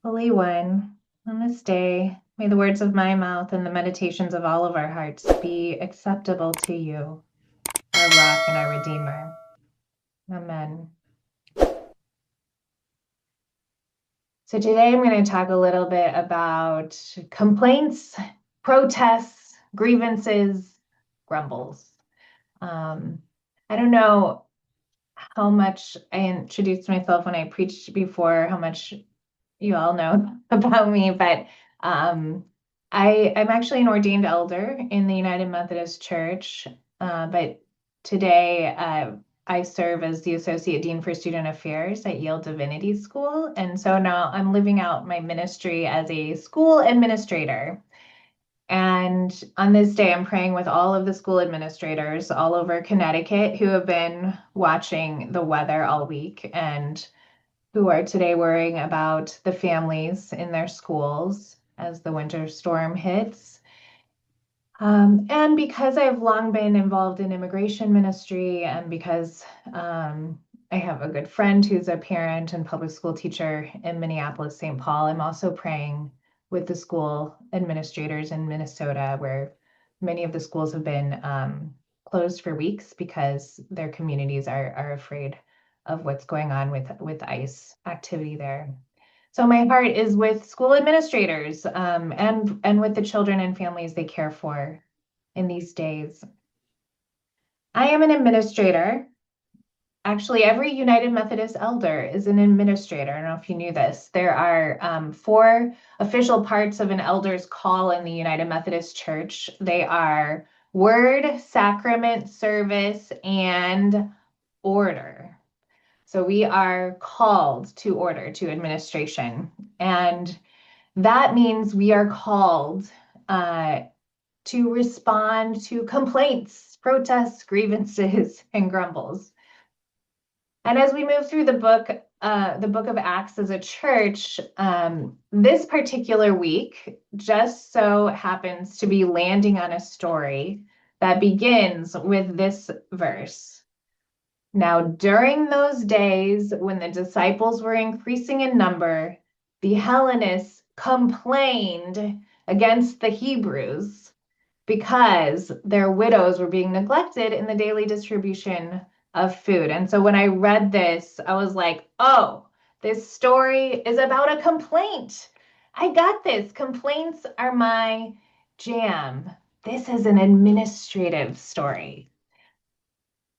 Holy One, on this day, may the words of my mouth and the meditations of all of our hearts be acceptable to you, our rock and our Redeemer. Amen. So today I'm going to talk a little bit about complaints, protests, grievances, grumbles. Um, I don't know how much I introduced myself when I preached before, how much you all know about me, but um, I'm actually an ordained elder in the United Methodist Church. But today I serve as the Associate Dean for Student Affairs at Yale Divinity School. And so now I'm living out my ministry as a school administrator. And on this day, I'm praying with all of the school administrators all over Connecticut who have been watching the weather all week and who are today worrying about the families in their schools as the winter storm hits. And because I've long been involved in immigration ministry, and because I have a good friend who's a parent and public school teacher in Minneapolis, St. Paul, I'm also praying with the school administrators in Minnesota, where many of the schools have been closed for weeks because their communities are afraid of what's going on with ICE activity there. So my heart is with school administrators and with the children and families they care for in these days. I am an administrator. Actually, every United Methodist elder is an administrator. I don't know if you knew this. There are four official parts of an elder's call in the United Methodist Church. They are word, sacrament, service, and order. So we are called to order, to administration. And that means we are called to respond to complaints, protests, grievances, and grumbles. And as we move through the book of Acts as a church, this particular week just so happens to be landing on a story that begins with this verse. Now, during those days when the disciples were increasing in number, the Hellenists complained against the Hebrews because their widows were being neglected in the daily distribution of food. And so when I read this, I was like, oh, this story is about a complaint. I got this. Complaints are my jam. This is an administrative story.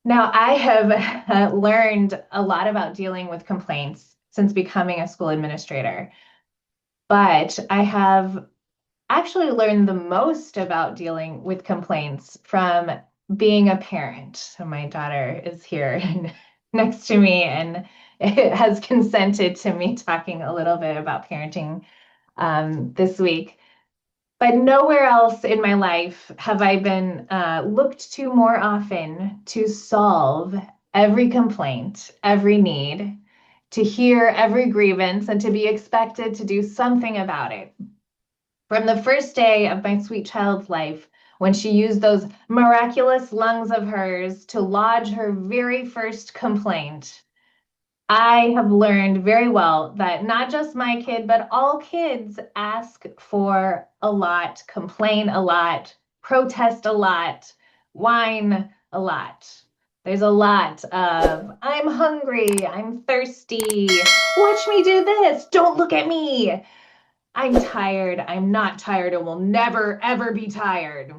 Now, I have learned a lot about dealing with complaints since becoming a school administrator, but I have actually learned the most about dealing with complaints from being a parent. So my daughter is here next to me and has consented to me talking a little bit about parenting this week. But nowhere else in my life have I been looked to more often to solve every complaint, every need, to hear every grievance, and to be expected to do something about it. From the first day of my sweet child's life, when she used those miraculous lungs of hers to lodge her very first complaint, I have learned very well that not just my kid, but all kids ask for a lot, complain a lot, protest a lot, whine a lot. There's a lot of, I'm hungry, I'm thirsty, watch me do this, don't look at me. I'm tired, I'm not tired, and will never, ever be tired.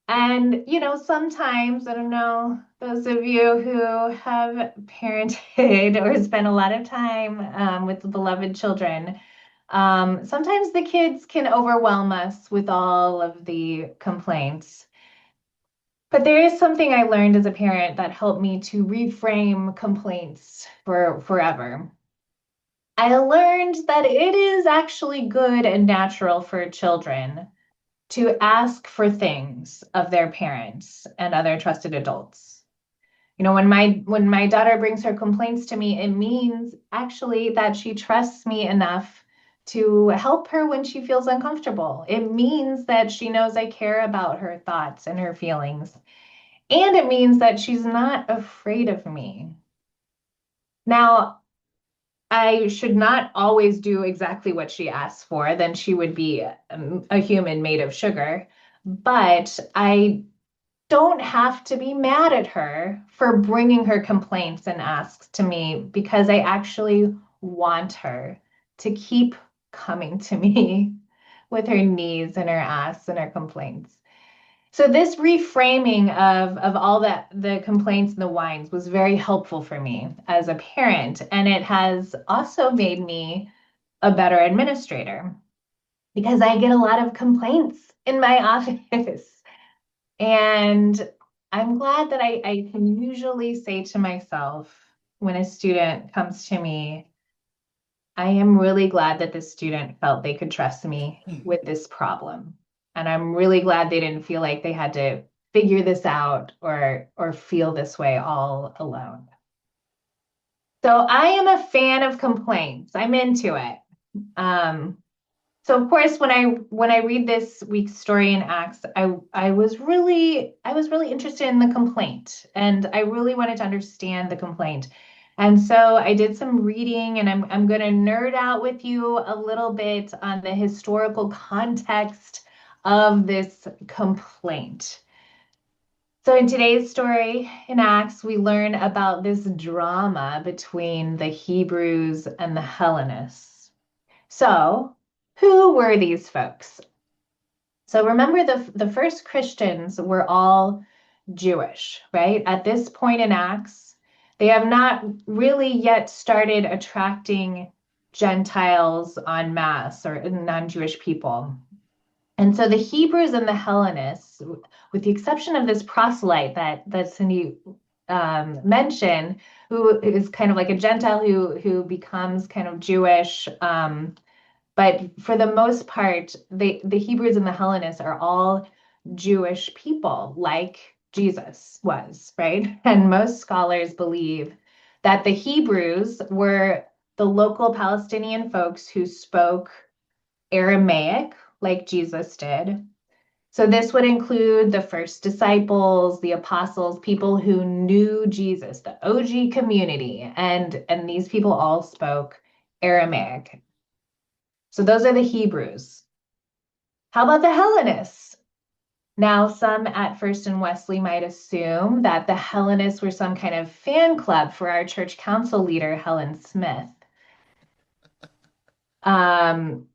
And, sometimes, I don't know, those of you who have parented or spent a lot of time with beloved children, sometimes the kids can overwhelm us with all of the complaints. But there is something I learned as a parent that helped me to reframe complaints for forever. I learned that it is actually good and natural for children to ask for things of their parents and other trusted adults. When my daughter brings her complaints to me, it means actually that she trusts me enough to help her when she feels uncomfortable. It means that she knows I care about her thoughts and her feelings. And it means that she's not afraid of me. Now, I should not always do exactly what she asks for, then she would be a human made of sugar. But I don't have to be mad at her for bringing her complaints and asks to me because I actually want her to keep coming to me with her needs and her asks and her complaints. So this reframing of all the complaints and the whines was very helpful for me as a parent, and it has also made me a better administrator because I get a lot of complaints in my office. And I'm glad that I can usually say to myself when a student comes to me, I am really glad that this student felt they could trust me with this problem. And I'm really glad they didn't feel like they had to figure this out or feel this way all alone. So I am a fan of complaints. I'm into it. Um, so of course, when I read this week's story in Acts, I was really interested in the complaint, and I really wanted to understand the complaint. And so I did some reading, and I'm going to nerd out with you a little bit on the historical context of this complaint. So in today's story in Acts, we learn about this drama between the Hebrews and the Hellenists. So, who were these folks? So remember the first Christians were all Jewish, right? At this point in Acts, they have not really yet started attracting Gentiles en masse or non-Jewish people. And so the Hebrews and the Hellenists, with the exception of this proselyte that Cindy mentioned, who is kind of like a Gentile who becomes kind of Jewish, but for the most part, the Hebrews and the Hellenists are all Jewish people, like Jesus was, right? And most scholars believe that the Hebrews were the local Palestinian folks who spoke Aramaic, like Jesus did. So this would include the first disciples, the apostles, people who knew Jesus, the OG community, and these people all spoke Aramaic. So those are the Hebrews. How about the Hellenists? Now, some at First and Wesley might assume that the Hellenists were some kind of fan club for our church council leader, Helen Smith. Um,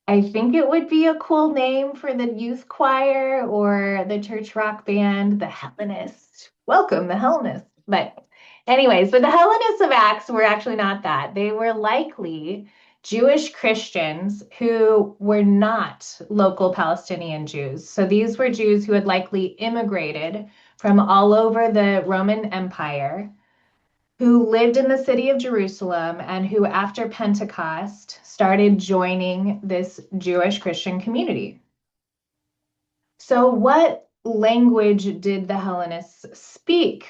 I think it would be a cool name for the youth choir or the church rock band, the Hellenists. Welcome, the Hellenists. But anyways, but the Hellenists of Acts were actually not that. They were likely Jewish Christians who were not local Palestinian Jews. So these were Jews who had likely immigrated from all over the Roman Empire, who lived in the city of Jerusalem and who, after Pentecost, started joining this Jewish Christian community. So, what language did the Hellenists speak?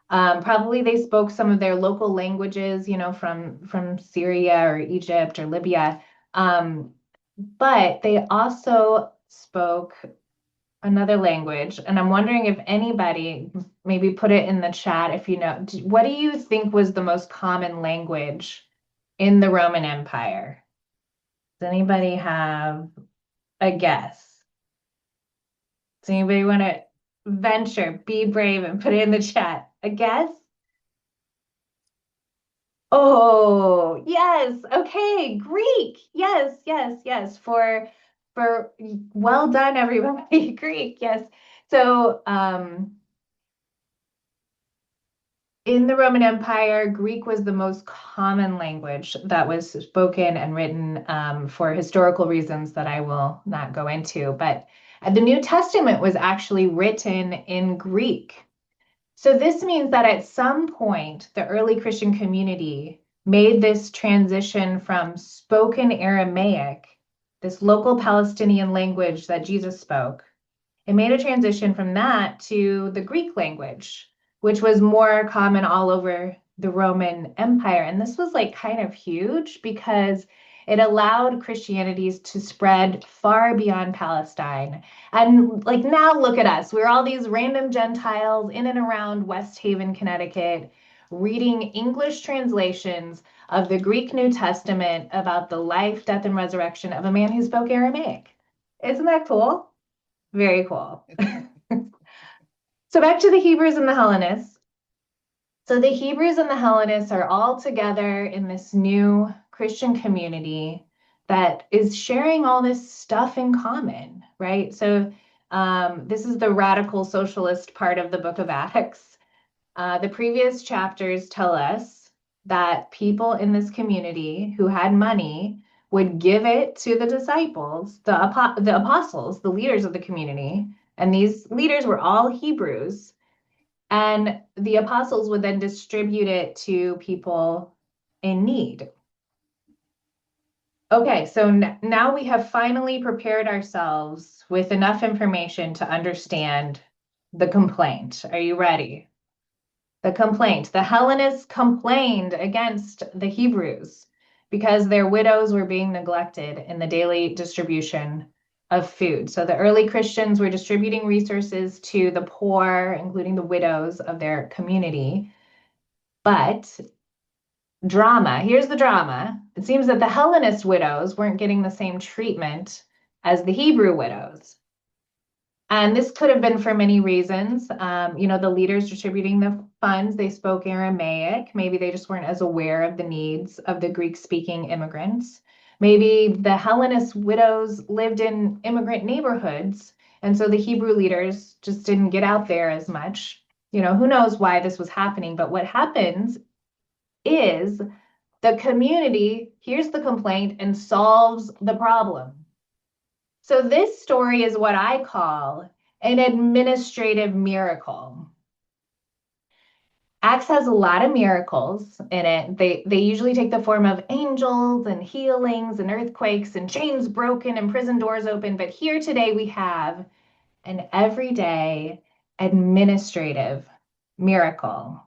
Probably they spoke some of their local languages, from Syria or Egypt or Libya. But they also spoke another language, and I'm wondering if anybody maybe put it in the chat if you know. What do you think was the most common language in the Roman Empire? Does anybody have a guess? Does anybody want to venture, be brave, and put it in the chat? A guess? Oh, yes. Okay, Greek. Yes, yes, yes. For well done, everybody. Greek, yes. So, in the Roman Empire, Greek was the most common language that was spoken and written for historical reasons that I will not go into. But the New Testament was actually written in Greek. So this means that at some point, the early Christian community made this transition from spoken Aramaic, this local Palestinian language that Jesus spoke. It made a transition from that to the Greek language, which was more common all over the Roman Empire. And this was like kind of huge because it allowed Christianities to spread far beyond Palestine. And like now look at us. We're all these random Gentiles in and around West Haven, Connecticut, reading English translations of the Greek New Testament about the life, death, and resurrection of a man who spoke Aramaic. Isn't that cool? Very cool. So back to the Hebrews and the Hellenists. So the Hebrews and the Hellenists are all together in this new Christian community that is sharing all this stuff in common, right? So this is the radical socialist part of the book of Acts. The previous chapters tell us that people in this community who had money would give it to the disciples, the apostles, the leaders of the community. And these leaders were all Hebrews. And the apostles would then distribute it to people in need. Okay, so now we have finally prepared ourselves with enough information to understand the complaint. Are you ready? The complaint. The Hellenists complained against the Hebrews because their widows were being neglected in the daily distribution of food. So the early Christians were distributing resources to the poor, including the widows of their community. But drama, here's the drama. It seems that the Hellenist widows weren't getting the same treatment as the Hebrew widows. And this could have been for many reasons. The leaders distributing the funds, they spoke Aramaic. Maybe they just weren't as aware of the needs of the Greek-speaking immigrants. Maybe the Hellenist widows lived in immigrant neighborhoods, and so the Hebrew leaders just didn't get out there as much. Who knows why this was happening, but what happens is the community hears the complaint and solves the problem. So this story is what I call an administrative miracle. Acts has a lot of miracles in it. They usually take the form of angels and healings and earthquakes and chains broken and prison doors open. But here today we have an everyday administrative miracle.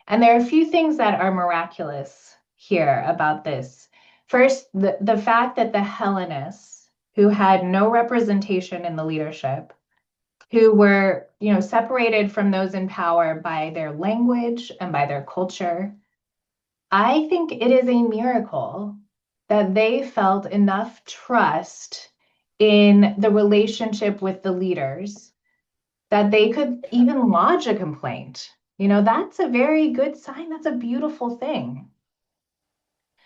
And there are a few things that are miraculous here about this. First, the fact that the Hellenists, who had no representation in the leadership, who were, separated from those in power by their language and by their culture, I think it is a miracle that they felt enough trust in the relationship with the leaders that they could even lodge a complaint. That's a very good sign. That's a beautiful thing.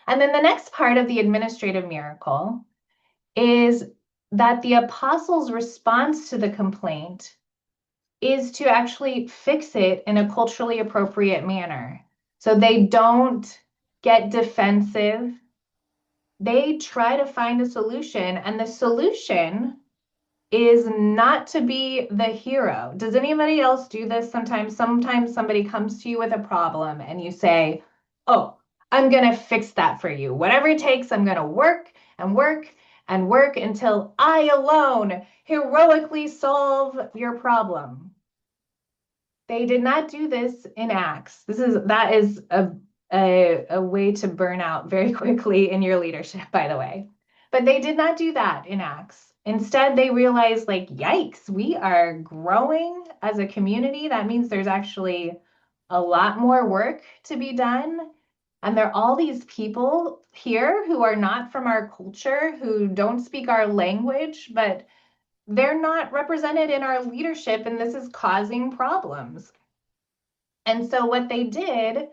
And then the next part of the administrative miracle is that the apostles' response to the complaint is to actually fix it in a culturally appropriate manner. So they don't get defensive. They try to find a solution, and the solution is not to be the hero. Does anybody else do this sometimes? Sometimes somebody comes to you with a problem and you say, oh, I'm going to fix that for you. Whatever it takes, I'm going to work and work and work until I alone heroically solve your problem. They did not do this in Acts. That is a way to burn out very quickly in your leadership, by the way. But they did not do that in Acts. Instead, they realized, yikes, we are growing as a community. That means there's actually a lot more work to be done. And there are all these people here who are not from our culture, who don't speak our language, but they're not represented in our leadership, and this is causing problems. And so what they did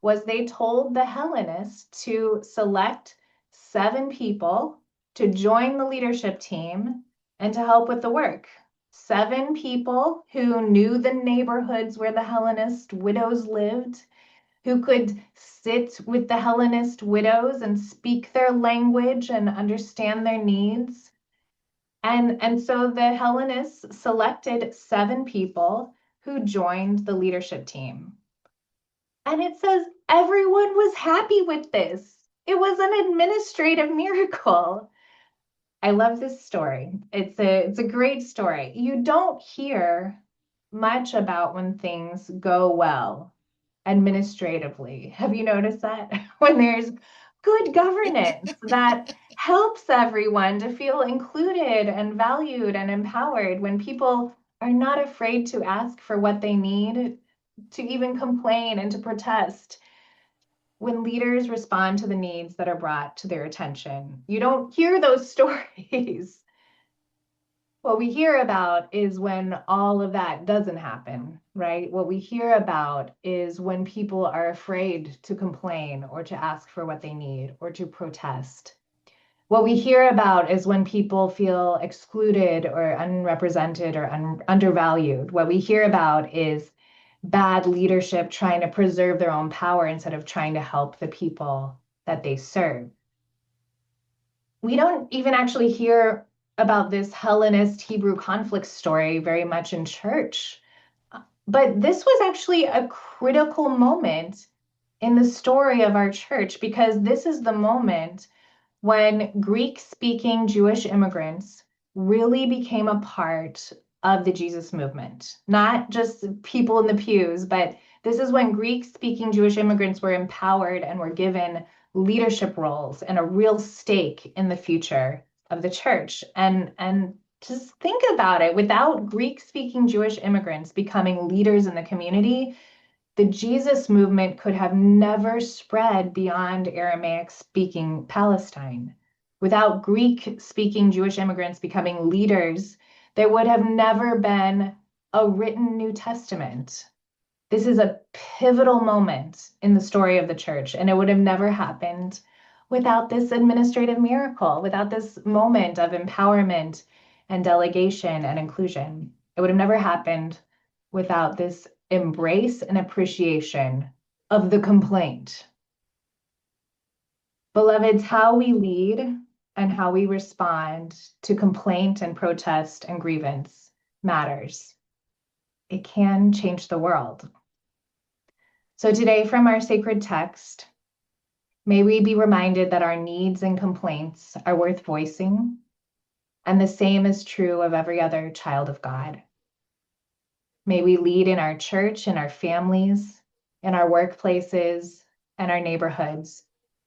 was they told the Hellenists to select 7 people to join the leadership team and to help with the work. 7 people who knew the neighborhoods where the Hellenist widows lived, who could sit with the Hellenist widows and speak their language and understand their needs. And so the Hellenists selected 7 people who joined the leadership team. And it says everyone was happy with this. It was an administrative miracle. I love this story. It's a great story. You don't hear much about when things go well administratively. Have you noticed that? When there's good governance that helps everyone to feel included and valued and empowered, when people are not afraid to ask for what they need, to even complain and to protest when leaders respond to the needs that are brought to their attention. You don't hear those stories. What we hear about is when all of that doesn't happen, right? What we hear about is when people are afraid to complain or to ask for what they need or to protest. What we hear about is when people feel excluded or unrepresented or undervalued. What we hear about is bad leadership trying to preserve their own power instead of trying to help the people that they serve. We don't even actually hear about this Hellenist Hebrew conflict story very much in church. But this was actually a critical moment in the story of our church because this is the moment when Greek-speaking Jewish immigrants really became a part of the Jesus movement. Not just people in the pews, but this is when Greek-speaking Jewish immigrants were empowered and were given leadership roles and a real stake in the future of the church. And just think about it, without Greek-speaking Jewish immigrants becoming leaders in the community, the Jesus movement could have never spread beyond Aramaic speaking Palestine. Without Greek speaking Jewish immigrants becoming leaders, there would have never been a written New Testament. This is a pivotal moment in the story of the church, and it would have never happened without this administrative miracle, without this moment of empowerment and delegation and inclusion. It would have never happened without this embrace and appreciation of the complaint. Beloveds, how we lead and how we respond to complaint and protest and grievance matters. It can change the world. So today, from our sacred text, may we be reminded that our needs and complaints are worth voicing, and the same is true of every other child of God. May we lead in our church, in our families, in our workplaces, and our neighborhoods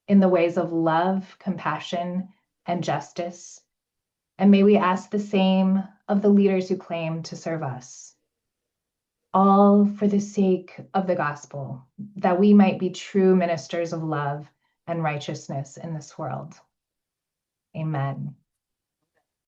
in the ways of love, compassion, and justice. And may we ask the same of the leaders who claim to serve us. All for the sake of the gospel, that we might be true ministers of love and righteousness in this world. Amen.